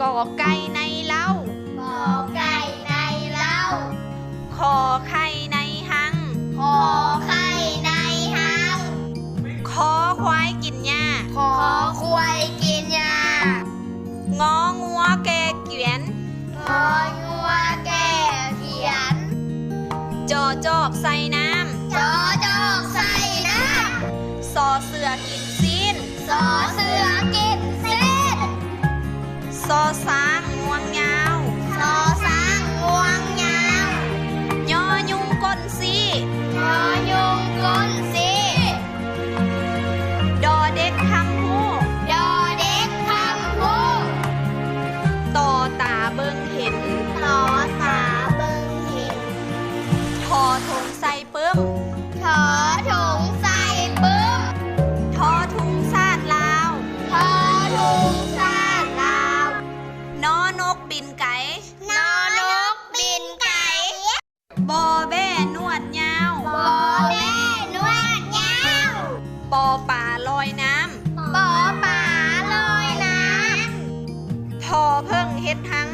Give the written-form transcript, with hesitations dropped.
กอไก่ในเล้าก อไก่ในเล้า ขอไข่ในหัง ขอไข่ในหัง ขอควายกินหญ้า ขอควายกินหญ้าง องัวแกเกียน งองัวแก่เขียน จอจอกใส่น้ จอจอกใส่น้ ำ สอเสือกินซีน ำ สอเสือกินเส้น ซอสางงวงยาว สอสางงวงยาวย อยุงก้นซี ยอยุงก้นสี ดอเด็กคำฮู้ ดอเด็กคำพูด ต่อตาเบิงเห็น ต่อตาเบิ่งเห็น ทอทงใส่ปึ้ม ถอถุงใส่ปึ้ม ทอทุงซาดลาว ถอถุงซาดลาวน อนกบินไก่ นอนกบินไก่ บอแบ้นวดยาว บอแม่นวดยาว ปอป่าลอยน้ ปอป่าลอยน้ ำ ทอเพิ่งเฮ็ดหัง